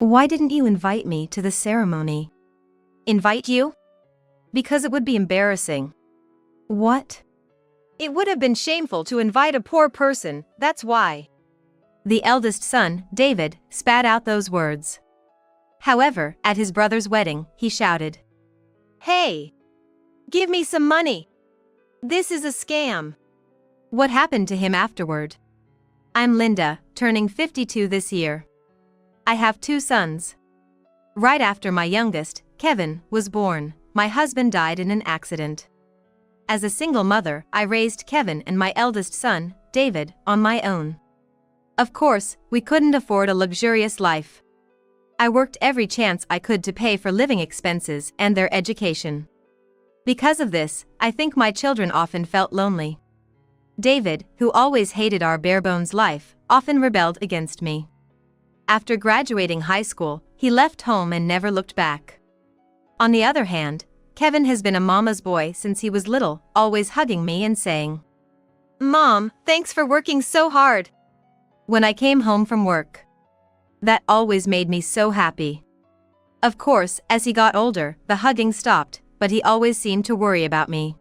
Why didn't you invite me to the ceremony? Invite you? Because it would be embarrassing. What? It would have been shameful to invite a poor person, that's why. The eldest son, David, spat out those words. However, at his brother's wedding, he shouted, "Hey! Give me some money! This is a scam!" What happened to him afterward? I'm Linda, turning 52 this year. I have 2 sons. Right after my youngest, Kevin, was born, my husband died in an accident. As a single mother, I raised Kevin and my eldest son, David, on my own. Of course, we couldn't afford a luxurious life. I worked every chance I could to pay for living expenses and their education. Because of this, I think my children often felt lonely. David, who always hated our bare-bones life, often rebelled against me. After graduating high school, he left home and never looked back. On the other hand, Kevin has been a mama's boy since he was little, always hugging me and saying, "Mom, thanks for working so hard," when I came home from work. That always made me so happy. Of course, as he got older, the hugging stopped, but he always seemed to worry about me.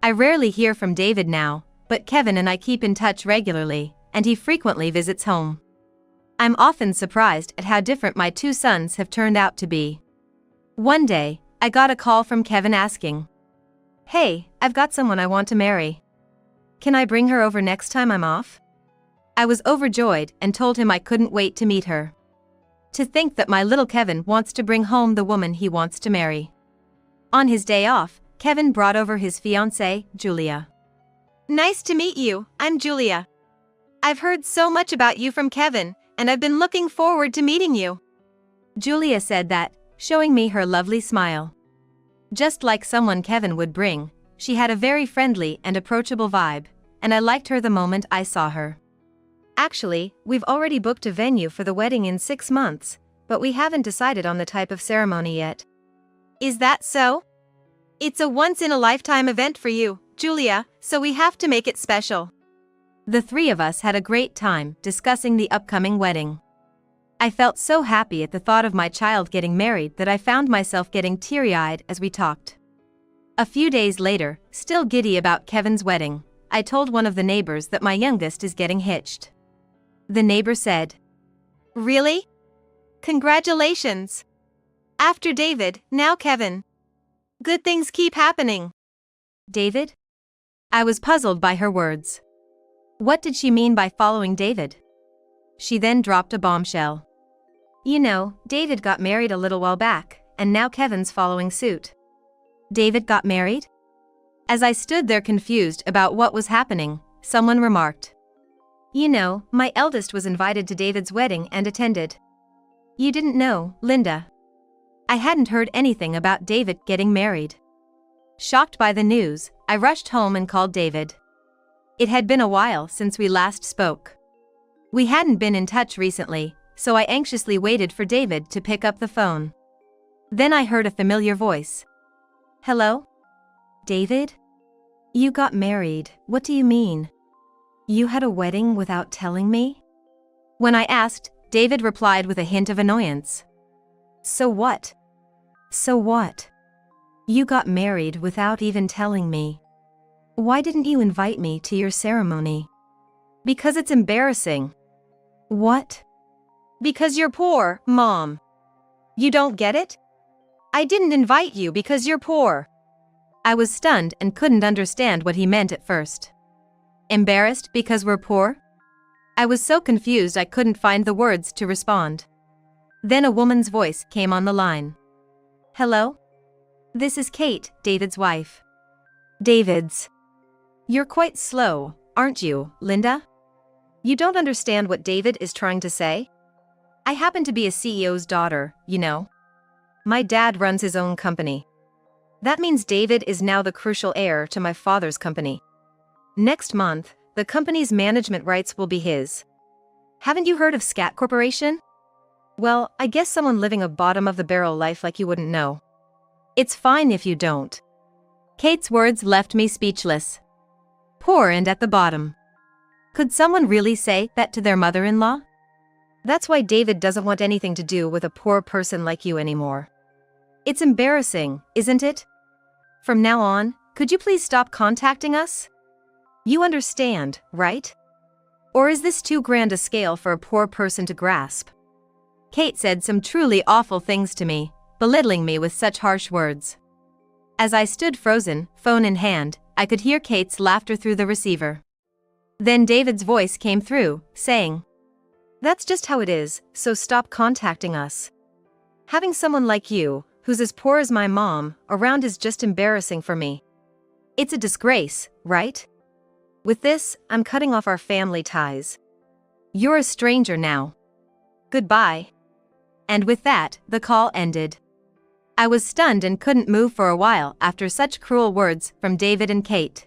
I rarely hear from David now, but Kevin and I keep in touch regularly, and he frequently visits home. I'm often surprised at how different my 2 sons have turned out to be. One day, I got a call from Kevin asking, "Hey, I've got someone I want to marry. Can I bring her over next time I'm off?" I was overjoyed and told him I couldn't wait to meet her. To think that my little Kevin wants to bring home the woman he wants to marry. On his day off, Kevin brought over his fiancée, Julia. "Nice to meet you, I'm Julia. I've heard so much about you from Kevin, and I've been looking forward to meeting you." Julia said that, showing me her lovely smile. Just like someone Kevin would bring, she had a very friendly and approachable vibe, and I liked her the moment I saw her. Actually, we've already booked a venue for the wedding in 6 months, but we haven't decided on the type of ceremony yet. Is that so? It's a once-in-a-lifetime event for you, Julia, so we have to make it special. The 3 of us had a great time discussing the upcoming wedding. I felt so happy at the thought of my child getting married that I found myself getting teary-eyed as we talked. A few days later, still giddy about Kevin's wedding, I told one of the neighbors that my youngest is getting hitched. The neighbor said, "Really? Congratulations! After David, now Kevin. Good things keep happening." David? I was puzzled by her words. What did she mean by following David? She then dropped a bombshell. You know, David got married a little while back, and now Kevin's following suit. David got married? As I stood there confused about what was happening, someone remarked, "You know, my eldest was invited to David's wedding and attended." You didn't know, Linda. I hadn't heard anything about David getting married. Shocked by the news, I rushed home and called David. It had been a while since we last spoke. We hadn't been in touch recently, so I anxiously waited for David to pick up the phone. Then I heard a familiar voice. "Hello? David? You got married, what do you mean? You had a wedding without telling me?" When I asked, David replied with a hint of annoyance. "So what? So what? You got married without even telling me. Why didn't you invite me to your ceremony?" "Because it's embarrassing." "What?" "Because you're poor, Mom. You don't get it? I didn't invite you because you're poor." I was stunned and couldn't understand what he meant at first. Embarrassed because we're poor? I was so confused I couldn't find the words to respond. Then a woman's voice came on the line. "Hello? This is Kate, David's wife." "David's? You're quite slow, aren't you, Linda? You don't understand what David is trying to say? I happen to be a CEO's daughter, you know. My dad runs his own company. That means David is now the crucial heir to my father's company. Next month, the company's management rights will be his. Haven't you heard of Scat Corporation? Well, I guess someone living a bottom-of-the-barrel life like you wouldn't know. It's fine if you don't." Kate's words left me speechless. Poor and at the bottom. Could someone really say that to their mother-in-law? That's why David doesn't want anything to do with a poor person like you anymore. It's embarrassing, isn't it? From now on, could you please stop contacting us? You understand, right? Or is this too grand a scale for a poor person to grasp? Kate said some truly awful things to me, belittling me with such harsh words. As I stood frozen, phone in hand, I could hear Kate's laughter through the receiver. Then David's voice came through, saying, "That's just how it is, so stop contacting us. Having someone like you, who's as poor as my mom, around is just embarrassing for me. It's a disgrace, right? With this, I'm cutting off our family ties. You're a stranger now. Goodbye." And with that, the call ended. I was stunned and couldn't move for a while after such cruel words from David and Kate.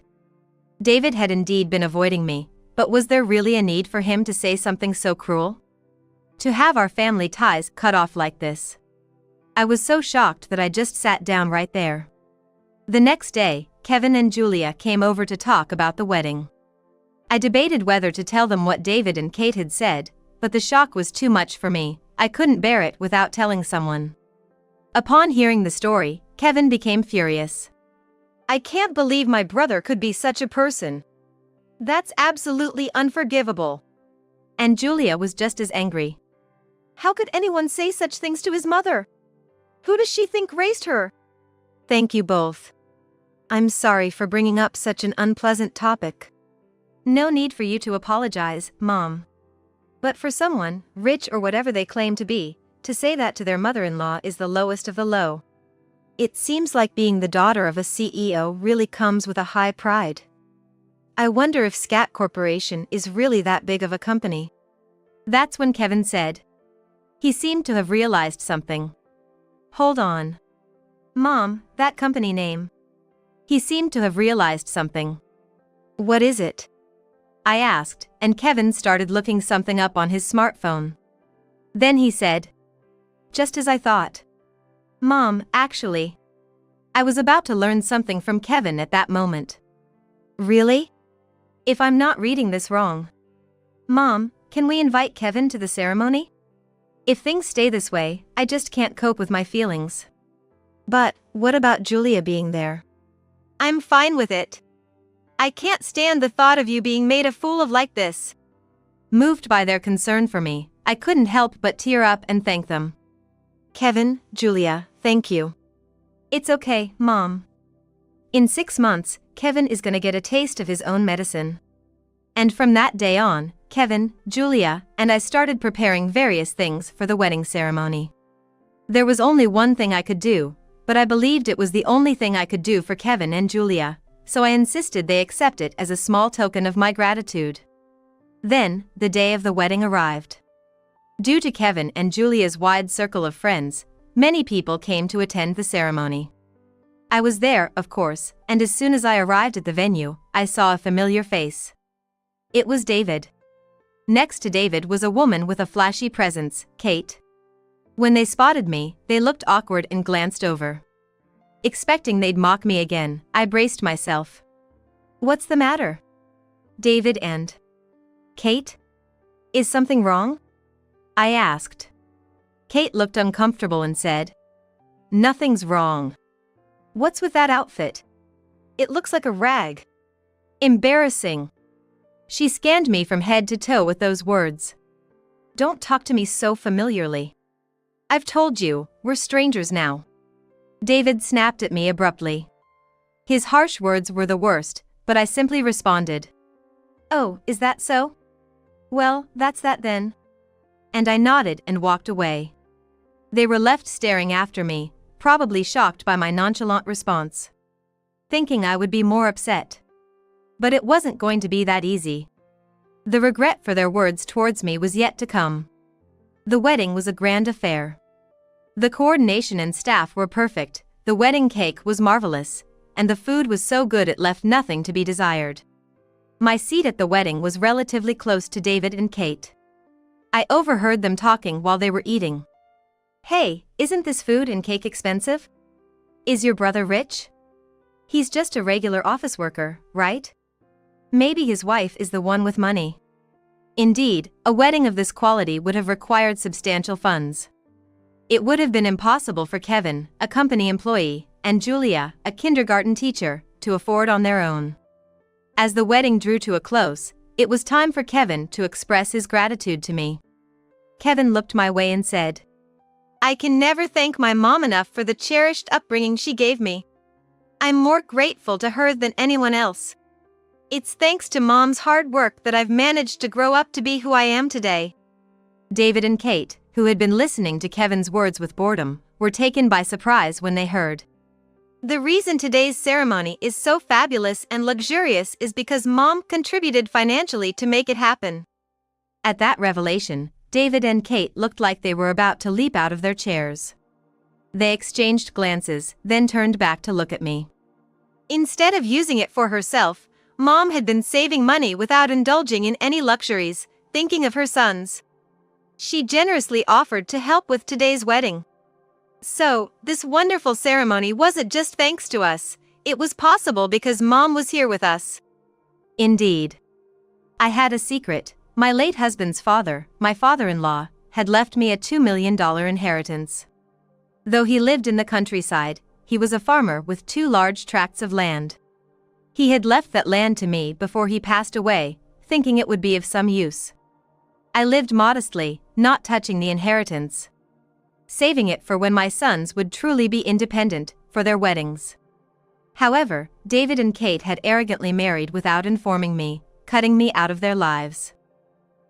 David had indeed been avoiding me, but was there really a need for him to say something so cruel? To have our family ties cut off like this. I was so shocked that I just sat down right there. The next day, Kevin and Julia came over to talk about the wedding. I debated whether to tell them what David and Kate had said, but the shock was too much for me. I couldn't bear it without telling someone. Upon hearing the story, Kevin became furious. "I can't believe my brother could be such a person. That's absolutely unforgivable." And Julia was just as angry. "How could anyone say such things to his mother? Who does she think raised her?" Thank you both. I'm sorry for bringing up such an unpleasant topic. No need for you to apologize, Mom. But for someone, rich or whatever they claim to be, to say that to their mother-in-law is the lowest of the low. It seems like being the daughter of a CEO really comes with a high pride. I wonder if Scat Corporation is really that big of a company. That's when Kevin said. He seemed to have realized something. Hold on. Mom, that company name. He seemed to have realized something. What is it? I asked, and Kevin started looking something up on his smartphone. Then he said. Just as I thought. Mom, actually. I was about to learn something from Kevin at that moment. Really? If I'm not reading this wrong. Mom, can we invite Kevin to the ceremony? If things stay this way, I just can't cope with my feelings. But, what about Julia being there? I'm fine with it. I can't stand the thought of you being made a fool of like this. Moved by their concern for me, I couldn't help but tear up and thank them. Kevin, Julia, thank you. It's okay, Mom. In 6 months, Kevin is gonna get a taste of his own medicine. And from that day on, Kevin, Julia, and I started preparing various things for the wedding ceremony. There was only one thing I could do, but I believed it was the only thing I could do for Kevin and Julia, so I insisted they accept it as a small token of my gratitude. Then, the day of the wedding arrived. Due to Kevin and Julia's wide circle of friends, many people came to attend the ceremony. I was there, of course, and as soon as I arrived at the venue, I saw a familiar face. It was David. Next to David was a woman with a flashy presence, Kate. When they spotted me, they looked awkward and glanced over. Expecting they'd mock me again, I braced myself. What's the matter? David and Kate? Is something wrong? I asked. Kate looked uncomfortable and said, Nothing's wrong. What's with that outfit? It looks like a rag. Embarrassing. She scanned me from head to toe with those words. Don't talk to me so familiarly. I've told you, we're strangers now. David snapped at me abruptly. His harsh words were the worst, but I simply responded. Oh, is that so? Well, that's that then. And I nodded and walked away. They were left staring after me, probably shocked by my nonchalant response. Thinking I would be more upset. But it wasn't going to be that easy. The regret for their words towards me was yet to come. The wedding was a grand affair. The coordination and staff were perfect, the wedding cake was marvelous, and the food was so good it left nothing to be desired. My seat at the wedding was relatively close to David and Kate. I overheard them talking while they were eating. Hey, isn't this food and cake expensive? Is your brother rich? He's just a regular office worker, right? Maybe his wife is the one with money. Indeed, a wedding of this quality would have required substantial funds. It would have been impossible for Kevin, a company employee, and Julia, a kindergarten teacher, to afford on their own. As the wedding drew to a close, it was time for Kevin to express his gratitude to me. Kevin looked my way and said, "I can never thank my mom enough for the cherished upbringing she gave me. I'm more grateful to her than anyone else. It's thanks to Mom's hard work that I've managed to grow up to be who I am today." David and Kate, who had been listening to Kevin's words with boredom, were taken by surprise when they heard. "The reason today's ceremony is so fabulous and luxurious is because Mom contributed financially to make it happen." At that revelation, David and Kate looked like they were about to leap out of their chairs. They exchanged glances, then turned back to look at me. Instead of using it for herself, Mom had been saving money without indulging in any luxuries, thinking of her sons. She generously offered to help with today's wedding. So, this wonderful ceremony wasn't just thanks to us, it was possible because Mom was here with us. Indeed. I had a secret. My late husband's father, my father-in-law, had left me a $2 million inheritance. Though he lived in the countryside, he was a farmer with 2 large tracts of land. He had left that land to me before he passed away, thinking it would be of some use. I lived modestly, not touching the inheritance, saving it for when my sons would truly be independent, for their weddings. However, David and Kate had arrogantly married without informing me, cutting me out of their lives.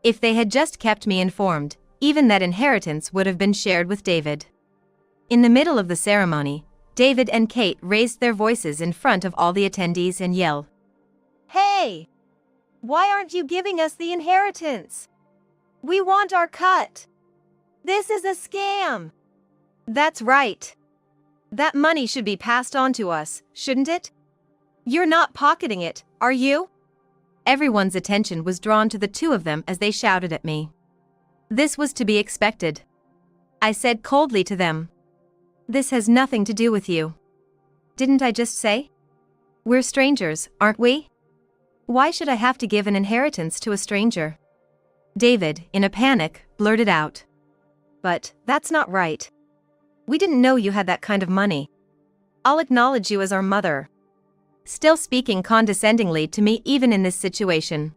If they had just kept me informed, even that inheritance would have been shared with David. In the middle of the ceremony, David and Kate raised their voices in front of all the attendees and yelled, "Hey! Why aren't you giving us the inheritance? We want our cut! This is a scam!" "That's right. That money should be passed on to us, shouldn't it? You're not pocketing it, are you?" Everyone's attention was drawn to the 2 of them as they shouted at me. This was to be expected. I said coldly to them, "This has nothing to do with you. Didn't I just say? We're strangers, aren't we? Why should I have to give an inheritance to a stranger?" David, in a panic, blurted out, "But that's not right. We didn't know you had that kind of money. I'll acknowledge you as our mother." Still speaking condescendingly to me even in this situation.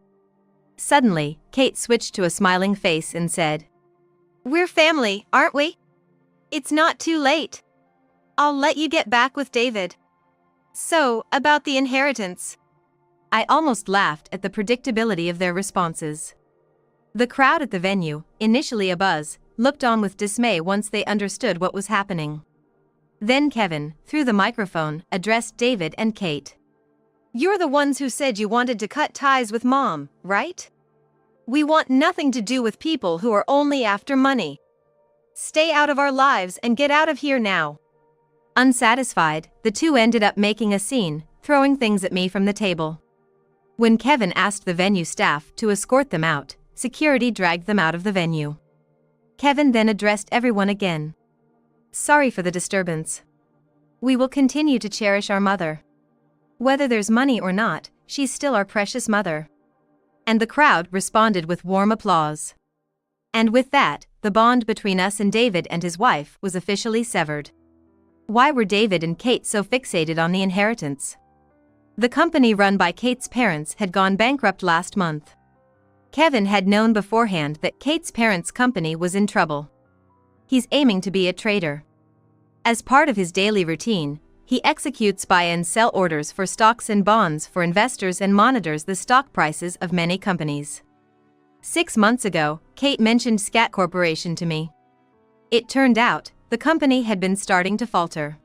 Suddenly, Kate switched to a smiling face and said, "We're family, aren't we? It's not too late. I'll let you get back with David. So, about the inheritance." I almost laughed at the predictability of their responses. The crowd at the venue, initially abuzz, looked on with dismay once they understood what was happening. Then Kevin, through the microphone, addressed David and Kate. "You're the ones who said you wanted to cut ties with Mom, right? We want nothing to do with people who are only after money. Stay out of our lives and get out of here now." Unsatisfied, the 2 ended up making a scene, throwing things at me from the table. When Kevin asked the venue staff to escort them out, security dragged them out of the venue. Kevin then addressed everyone again. "Sorry for the disturbance. We will continue to cherish our mother. Whether there's money or not, she's still our precious mother." And the crowd responded with warm applause. And with that, the bond between us and David and his wife was officially severed. Why were David and Kate so fixated on the inheritance? The company run by Kate's parents had gone bankrupt last month. Kevin had known beforehand that Kate's parents' company was in trouble. He's aiming to be a trader. As part of his daily routine, he executes buy and sell orders for stocks and bonds for investors and monitors the stock prices of many companies. 6 months ago, Kate mentioned Scat Corporation to me. It turned out, the company had been starting to falter.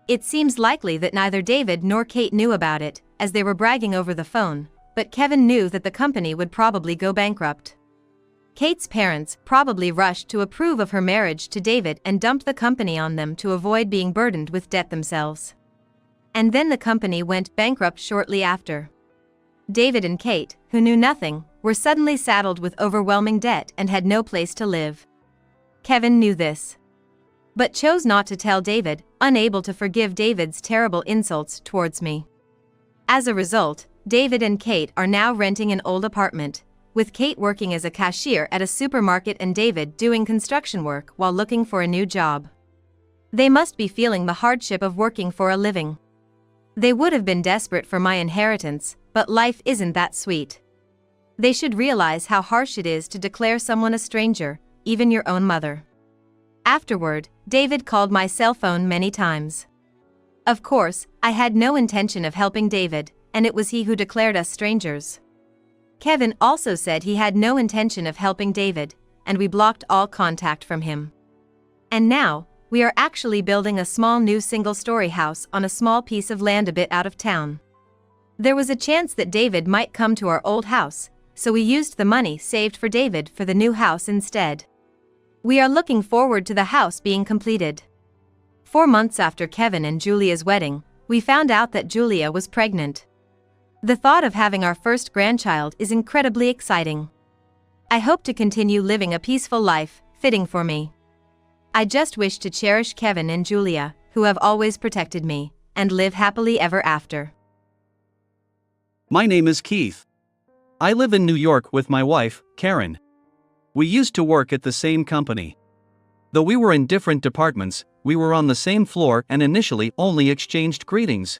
It seems likely that neither David nor Kate knew about it, as they were bragging over the phone, but Kevin knew that the company would probably go bankrupt. Kate's parents probably rushed to approve of her marriage to David and dumped the company on them to avoid being burdened with debt themselves. And then the company went bankrupt shortly after. David and Kate, who knew nothing, were suddenly saddled with overwhelming debt and had no place to live. Kevin knew this, but chose not to tell David, unable to forgive David's terrible insults towards me. As a result, David and Kate are now renting an old apartment, with Kate working as a cashier at a supermarket and David doing construction work while looking for a new job. They must be feeling the hardship of working for a living. They would have been desperate for my inheritance, but life isn't that sweet. They should realize how harsh it is to declare someone a stranger, even your own mother. Afterward, David called my cell phone many times. Of course, I had no intention of helping David, and it was he who declared us strangers. Kevin also said he had no intention of helping David, and we blocked all contact from him. And now, we are actually building a small new single-story house on a small piece of land a bit out of town. There was a chance that David might come to our old house, so we used the money saved for David for the new house instead. We are looking forward to the house being completed. 4 months after Kevin and Julia's wedding, we found out that Julia was pregnant. The thought of having our first grandchild is incredibly exciting. I hope to continue living a peaceful life, fitting for me. I just wish to cherish Kevin and Julia, who have always protected me, and live happily ever after. My name is Keith. I live in New York with my wife, Karen. We used to work at the same company. Though we were in different departments, we were on the same floor and initially only exchanged greetings.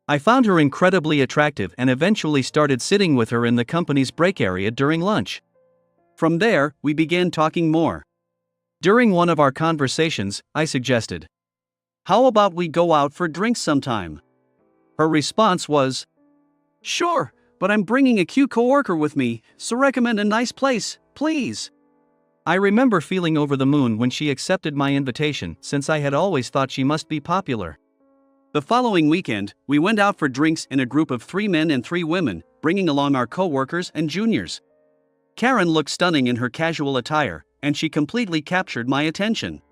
I found her incredibly attractive and eventually started sitting with her in the company's break area during lunch. From there, we began talking more. During one of our conversations, I suggested, "How about we go out for drinks sometime?" Her response was, "Sure, but I'm bringing a cute coworker with me, so recommend a nice place, please." I remember feeling over the moon when she accepted my invitation, since I had always thought she must be popular. The following weekend, we went out for drinks in a group of 3 men and 3 women, bringing along our coworkers and juniors. Karen looked stunning in her casual attire, and she completely captured my attention.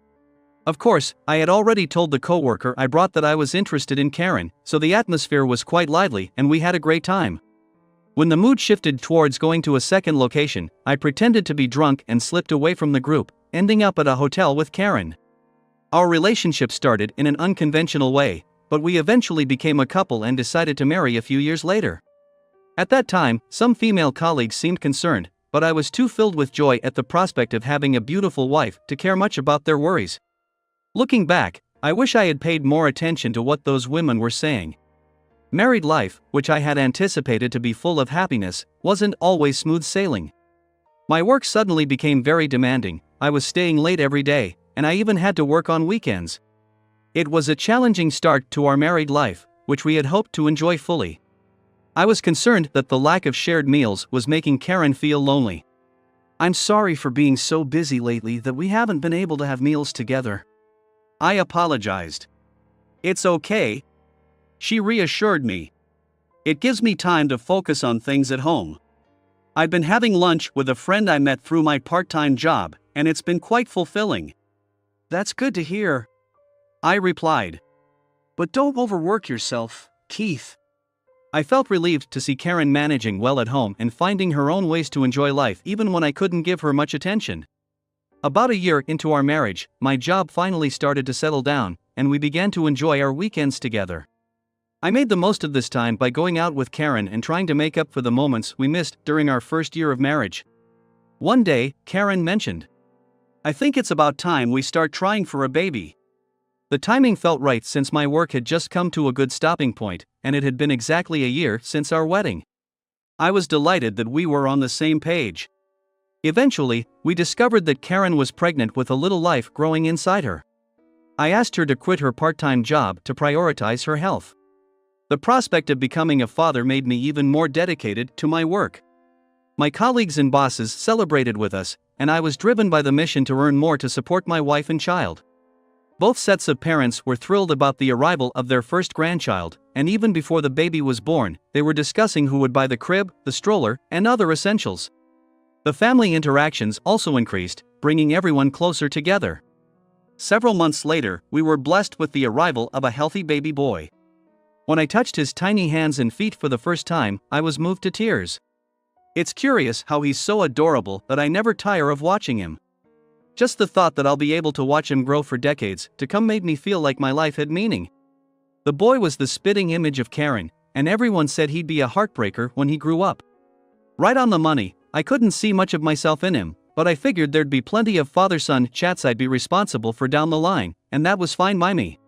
Of course, I had already told the coworker I brought that I was interested in Karen, so the atmosphere was quite lively and we had a great time. When the mood shifted towards going to a second location, I pretended to be drunk and slipped away from the group, ending up at a hotel with Karen. Our relationship started in an unconventional way, but we eventually became a couple and decided to marry a few years later. At that time, some female colleagues seemed concerned, but I was too filled with joy at the prospect of having a beautiful wife to care much about their worries. Looking back, I wish I had paid more attention to what those women were saying. Married life, which I had anticipated to be full of happiness, wasn't always smooth sailing. My work suddenly became very demanding, I was staying late every day, and I even had to work on weekends. It was a challenging start to our married life, which we had hoped to enjoy fully. I was concerned that the lack of shared meals was making Karen feel lonely. "I'm sorry for being so busy lately that we haven't been able to have meals together." I apologized. "It's okay," she reassured me. "It gives me time to focus on things at home. I've been having lunch with a friend I met through my part-time job, and it's been quite fulfilling." "That's good to hear," I replied. "But don't overwork yourself, Keith." I felt relieved to see Karen managing well at home and finding her own ways to enjoy life even when I couldn't give her much attention. About a year into our marriage, my job finally started to settle down, and we began to enjoy our weekends together. I made the most of this time by going out with Karen and trying to make up for the moments we missed during our first year of marriage. One day, Karen mentioned, "I think it's about time we start trying for a baby." The timing felt right since my work had just come to a good stopping point, and it had been exactly a year since our wedding. I was delighted that we were on the same page. Eventually, we discovered that Karen was pregnant with a little life growing inside her. I asked her to quit her part-time job to prioritize her health. The prospect of becoming a father made me even more dedicated to my work. My colleagues and bosses celebrated with us, and I was driven by the mission to earn more to support my wife and child. Both sets of parents were thrilled about the arrival of their first grandchild, and even before the baby was born, they were discussing who would buy the crib, the stroller, and other essentials. The family interactions also increased, bringing everyone closer together. Several months later, we were blessed with the arrival of a healthy baby boy. When I touched his tiny hands and feet for the first time, I was moved to tears. It's curious how he's so adorable that I never tire of watching him. Just the thought that I'll be able to watch him grow for decades to come made me feel like my life had meaning. The boy was the spitting image of Karen, and everyone said he'd be a heartbreaker when he grew up. Right on the money, I couldn't see much of myself in him, but I figured there'd be plenty of father-son chats I'd be responsible for down the line, and that was fine by me.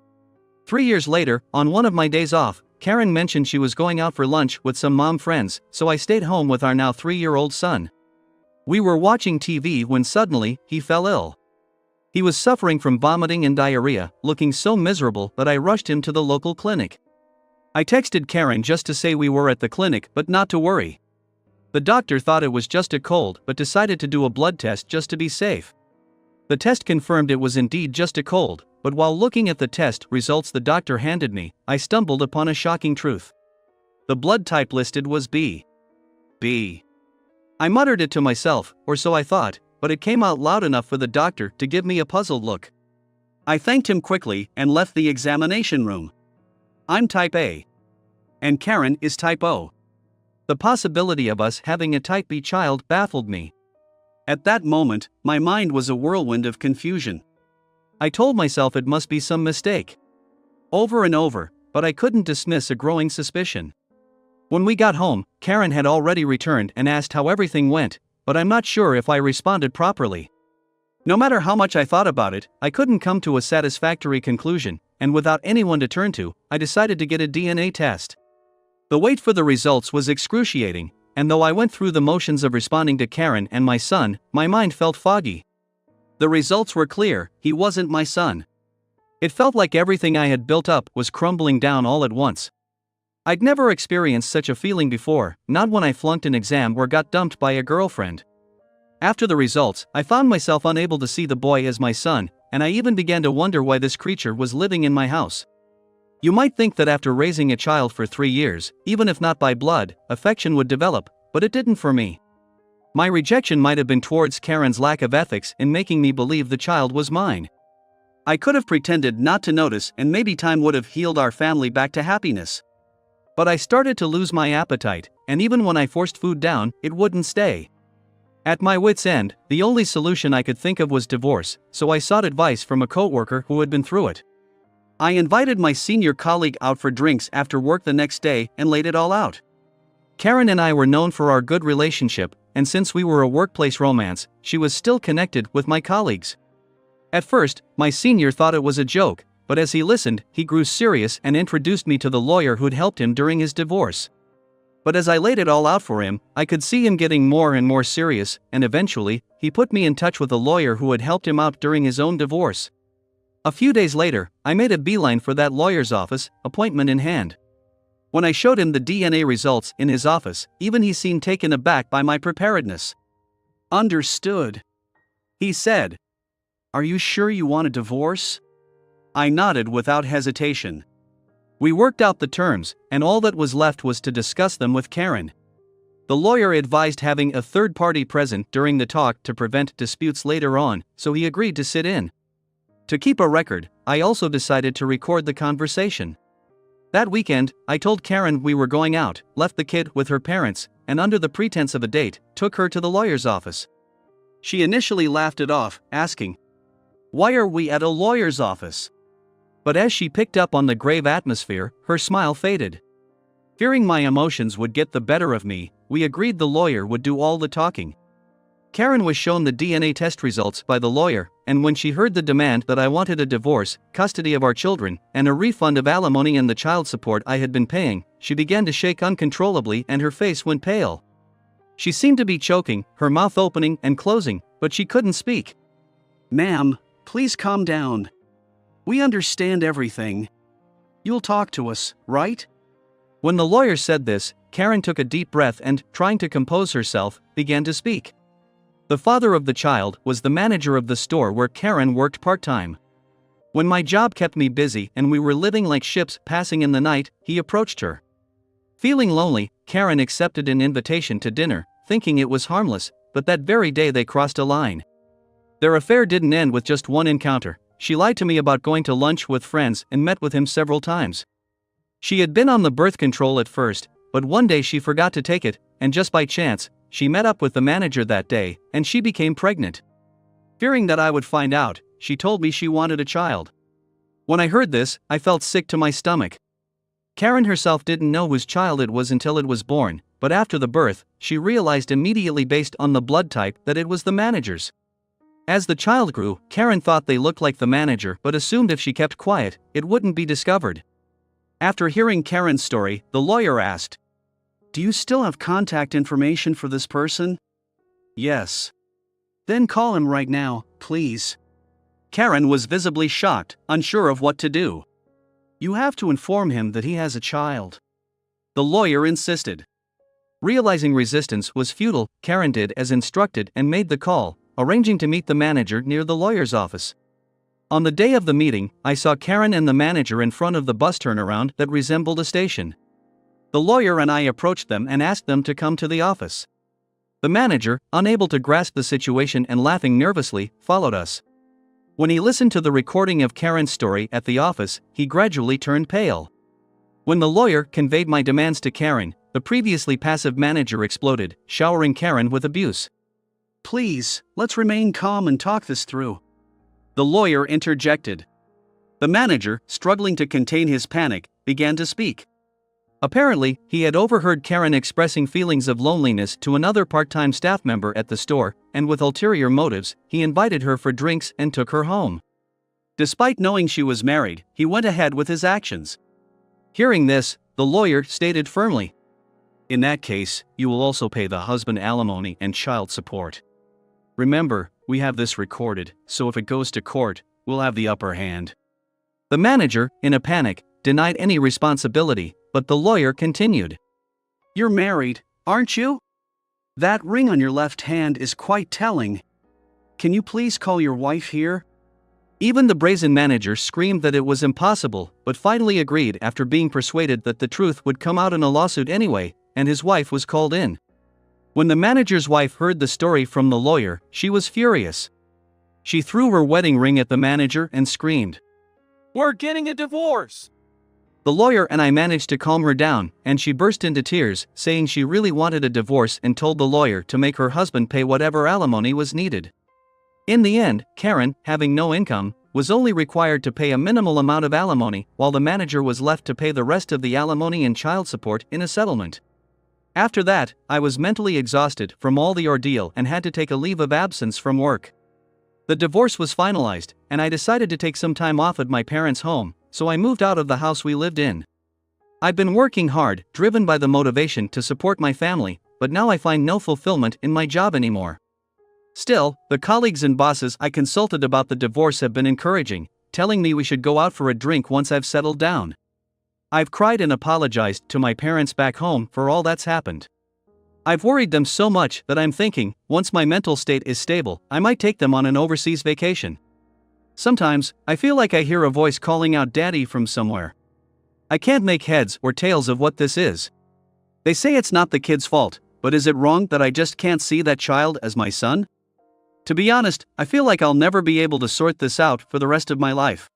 3 years later, on one of my days off, Karen mentioned she was going out for lunch with some mom friends, so I stayed home with our now 3-year-old son. We were watching TV when suddenly, he fell ill. He was suffering from vomiting and diarrhea, looking so miserable that I rushed him to the local clinic. I texted Karen just to say we were at the clinic but not to worry. The doctor thought it was just a cold but decided to do a blood test just to be safe. The test confirmed it was indeed just a cold, but while looking at the test results the doctor handed me, I stumbled upon a shocking truth. The blood type listed was B. B. I muttered it to myself, or so I thought, but it came out loud enough for the doctor to give me a puzzled look. I thanked him quickly and left the examination room. I'm type A. And Karen is type O. The possibility of us having a type B child baffled me. At that moment, my mind was a whirlwind of confusion. I told myself it must be some mistake. Over and over, but I couldn't dismiss a growing suspicion. When we got home, Karen had already returned and asked how everything went, but I'm not sure if I responded properly. No matter how much I thought about it, I couldn't come to a satisfactory conclusion, and without anyone to turn to, I decided to get a DNA test. The wait for the results was excruciating, and though I went through the motions of responding to Karen and my son, my mind felt foggy. The results were clear, he wasn't my son. It felt like everything I had built up was crumbling down all at once. I'd never experienced such a feeling before, not when I flunked an exam or got dumped by a girlfriend. After the results, I found myself unable to see the boy as my son, and I even began to wonder why this creature was living in my house. You might think that after raising a child for 3 years, even if not by blood, affection would develop, but it didn't for me. My rejection might have been towards Karen's lack of ethics in making me believe the child was mine. I could have pretended not to notice and maybe time would have healed our family back to happiness. But I started to lose my appetite, and even when I forced food down, it wouldn't stay. At my wit's end, the only solution I could think of was divorce, so I sought advice from a coworker who had been through it. I invited my senior colleague out for drinks after work the next day and laid it all out. Karen and I were known for our good relationship, and since we were a workplace romance, she was still connected with my colleagues. At first, my senior thought it was a joke, but as he listened, he grew serious and introduced me to the lawyer who'd helped him during his divorce. But as I laid it all out for him, I could see him getting more and more serious, and eventually, he put me in touch with a lawyer who had helped him out during his own divorce. A few days later, I made a beeline for that lawyer's office, appointment in hand. When I showed him the DNA results in his office, even he seemed taken aback by my preparedness. "Understood," he said. "Are you sure you want a divorce?" I nodded without hesitation. We worked out the terms, and all that was left was to discuss them with Karen. The lawyer advised having a third party present during the talk to prevent disputes later on, so he agreed to sit in. To keep a record, I also decided to record the conversation. That weekend, I told Karen we were going out, left the kid with her parents, and under the pretense of a date, took her to the lawyer's office. She initially laughed it off, asking, "Why are we at a lawyer's office?" But as she picked up on the grave atmosphere, her smile faded. Fearing my emotions would get the better of me, we agreed the lawyer would do all the talking. Karen was shown the DNA test results by the lawyer, and when she heard the demand that I wanted a divorce, custody of our children, and a refund of alimony and the child support I had been paying, she began to shake uncontrollably and her face went pale. She seemed to be choking, her mouth opening and closing, but she couldn't speak. "Ma'am, please calm down. We understand everything. You'll talk to us, right?" When the lawyer said this, Karen took a deep breath and, trying to compose herself, began to speak. The father of the child was the manager of the store where Karen worked part-time. When my job kept me busy and we were living like ships passing in the night, he approached her. Feeling lonely, Karen accepted an invitation to dinner, thinking it was harmless, but that very day they crossed a line. Their affair didn't end with just one encounter. She lied to me about going to lunch with friends and met with him several times. She had been on the birth control at first, but one day she forgot to take it, and just by chance, she met up with the manager that day, and she became pregnant. Fearing that I would find out, she told me she wanted a child. When I heard this, I felt sick to my stomach. Karen herself didn't know whose child it was until it was born, but after the birth, she realized immediately based on the blood type that it was the manager's. As the child grew, Karen thought they looked like the manager but assumed if she kept quiet, it wouldn't be discovered. After hearing Karen's story, the lawyer asked, "Do you still have contact information for this person?" "Yes." "Then call him right now, please." Karen was visibly shocked, unsure of what to do. "You have to inform him that he has a child." The lawyer insisted. Realizing resistance was futile, Karen did as instructed and made the call, arranging to meet the manager near the lawyer's office. On the day of the meeting, I saw Karen and the manager in front of the bus turnaround that resembled a station. The lawyer and I approached them and asked them to come to the office. The manager, unable to grasp the situation and laughing nervously, followed us. When he listened to the recording of Karen's story at the office, he gradually turned pale. When the lawyer conveyed my demands to Karen, the previously passive manager exploded, showering Karen with abuse. "Please, let's remain calm and talk this through," the lawyer interjected. The manager, struggling to contain his panic, began to speak. Apparently, he had overheard Karen expressing feelings of loneliness to another part-time staff member at the store, and with ulterior motives, he invited her for drinks and took her home. Despite knowing she was married, he went ahead with his actions. Hearing this, the lawyer stated firmly, "In that case, you will also pay the husband alimony and child support. Remember, we have this recorded, so if it goes to court, we'll have the upper hand." The manager, in a panic, denied any responsibility, but the lawyer continued. "You're married, aren't you? That ring on your left hand is quite telling. Can you please call your wife here?" Even the brazen manager screamed that it was impossible, but finally agreed after being persuaded that the truth would come out in a lawsuit anyway, and his wife was called in. When the manager's wife heard the story from the lawyer, she was furious. She threw her wedding ring at the manager and screamed, "We're getting a divorce!" The lawyer and I managed to calm her down, and she burst into tears, saying she really wanted a divorce and told the lawyer to make her husband pay whatever alimony was needed. In the end, Karen, having no income, was only required to pay a minimal amount of alimony, while the manager was left to pay the rest of the alimony and child support in a settlement. After that, I was mentally exhausted from all the ordeal and had to take a leave of absence from work. The divorce was finalized, and I decided to take some time off at my parents' home, so I moved out of the house we lived in. I've been working hard, driven by the motivation to support my family, but now I find no fulfillment in my job anymore. Still, the colleagues and bosses I consulted about the divorce have been encouraging, telling me we should go out for a drink once I've settled down. I've cried and apologized to my parents back home for all that's happened. I've worried them so much that I'm thinking, once my mental state is stable, I might take them on an overseas vacation. Sometimes, I feel like I hear a voice calling out "Daddy" from somewhere. I can't make heads or tails of what this is. They say it's not the kid's fault, but is it wrong that I just can't see that child as my son? To be honest, I feel like I'll never be able to sort this out for the rest of my life.